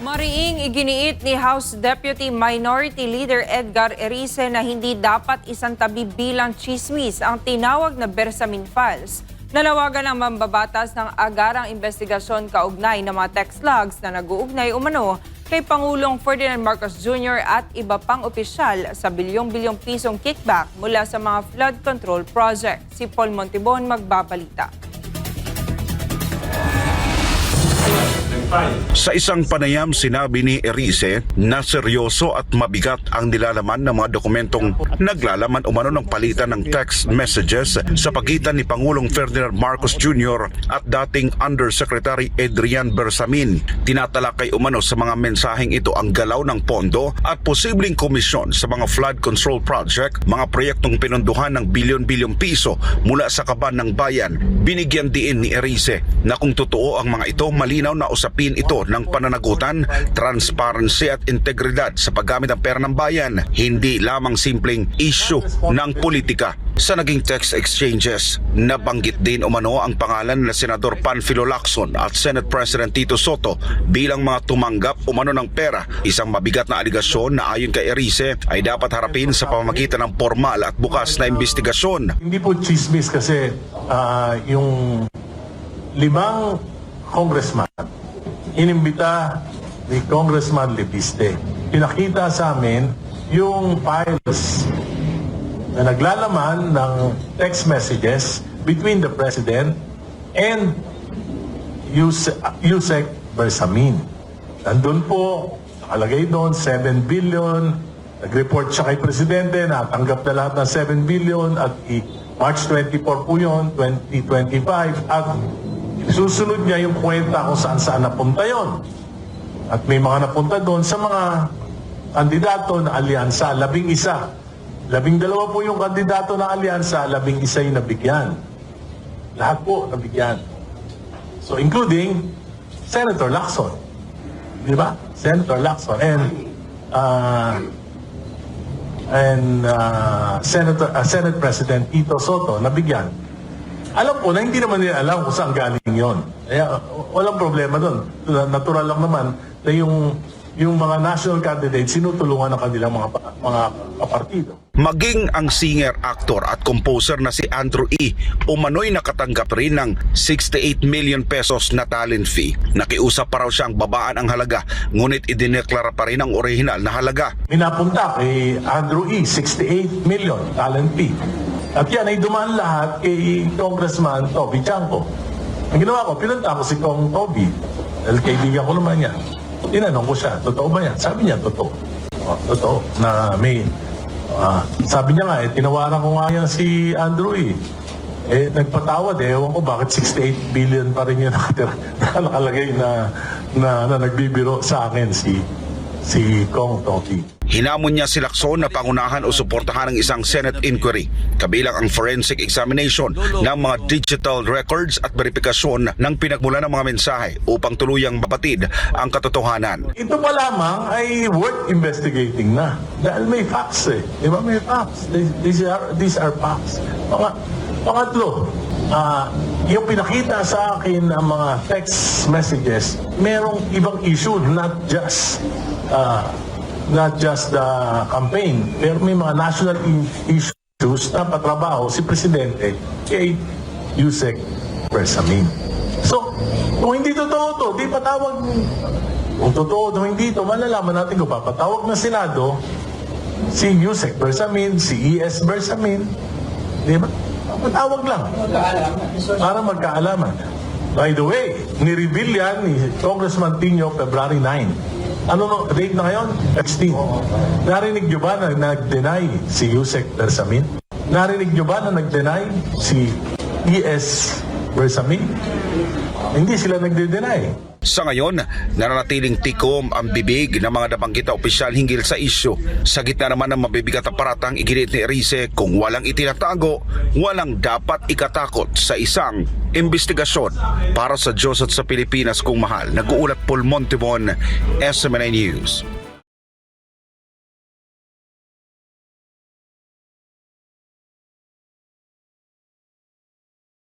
Mariing iginiit ni House Deputy Minority Leader Edgar Erice na hindi dapat isantabi bilang chismis ang tinawag na Bersamin Files. Nanawagan ang mambabatas ng agarang investigasyon kaugnay ng mga text logs na nag-uugnay umano kay Pangulong Ferdinand Marcos Jr. at iba pang opisyal sa bilyong-bilyong pisong kickback mula sa mga flood control project. Si Paul Montibon magbabalita. Sa isang panayam, sinabi ni Erice na seryoso at mabigat ang nilalaman ng mga dokumentong naglalaman umano ng palitan ng text messages sa pagitan ni Pangulong Ferdinand Marcos Jr. at dating Undersecretary Adrian Bersamin. Tinatalakay umano sa mga mensaheng ito ang galaw ng pondo at posibleng komisyon sa mga flood control project, mga proyektong pinunduhan ng bilyon-bilyong piso mula sa kaban ng bayan. Binigyan diin ni Erice na kung totoo ang mga ito, malinaw na usapin ito ng pananagutan, transparency at integridad sa paggamit ng pera ng bayan, hindi lamang simpleng issue ng politika. Sa naging text exchanges, nabanggit din umano ang pangalan na Senador Panfilo Lacson at Senate President Tito Soto bilang mga tumanggap umano ng pera, isang mabigat na aligasyon na ayon kay Erice ay dapat harapin sa pamamagitan ng formal at bukas na investigasyon. Hindi po chismis kasi yung 5 congressman inimbita ni Congressman Lebiste. Pinakita sa amin yung files na naglalaman ng text messages between the President and Yusek Bersamin. Nandun po, nakalagay doon 7 billion. Nag-report siya kay Presidente na tanggap na lahat ng 7 billion at March 24 po yun, 2025. At susunod niya yung kwenta kung saan napunta yon. At may mga napunta doon sa mga kandidato na alyansa, 11. 12 po yung kandidato na alyansa, 11 yung nabigyan. Lahat po nabigyan. So including Senator Lacson. Di ba? Senator Lacson and Senate President Tito Soto nabigyan. Alam po na hindi naman nila alam kung saan galing yon. Kaya walang problema doon. Natural lang naman na yung mga national candidates sinutulungan ng kanilang mga kapartido. Maging ang singer, actor at composer na si Andrew E. umano'y nakatanggap rin ng 68 million pesos na talent fee. Nakiusap pa raw siyang babaan ang halaga, ngunit idineklara pa rin ang orihinal na halaga. Minapunta kay Andrew E. 68 million talent fee. At yan ay dumaan lahat kay Congressman Toby Chanco. Ang ginawa ko, pinunta ko si Kong Toby. Dahil kaibigan ko naman yan. Tinanong ko siya, totoo ba yan? Sabi niya, totoo. Totoo. Na may, sabi niya nga, tinawaran ko nga yan si Andrew E. Nagpatawad ewan ko bakit 68 billion pa rin yun nakalagay na nagbibiro sa akin si Kong Toby. Hinamon niya si Lacson na pangunahan o suportahan ng isang Senate inquiry, kabilang ang forensic examination ng mga digital records at verifikasyon ng pinagmula ng mga mensahe upang tuluyang mapatid ang katotohanan. Ito pa lamang ay worth investigating na. Dahil may facts eh. Di ba may facts? These are facts. Pangatlo, yung pinakita sa akin ng mga text messages, merong ibang issue, not just the campaign. Pero may mga national issues na patrabaho si Presidente kay Yusek Bersamin. So, kung hindi totoo to, di patawag. Kung totoo to, hindi to, malalaman natin kung papatawag na Senado si Yusek Bersamin, si E.S. Bersamin. Di ba? Patawag lang. Para magkaalaman. By the way, ni-reveal yan ni Congressman Tino February 9. Ano date na ngayon? 16. Narinig nyo ba na nag-deny si Yusek Bersamin? Narinig nyo ba na nag-deny si E.S. Bersamin? Hindi sila nagde-deny. Sa ngayon, nananatiling tikom ang bibig ng mga nabanggit na opisyal hinggil sa isyu. Sa gitna naman ng mabibigat na paratang, iginit ni Erice kung walang itinatago, walang dapat ikatakot sa isang investigasyon. Para sa Diyos at sa Pilipinas kung mahal, nag-uulat Paul Montibon, SMNI News.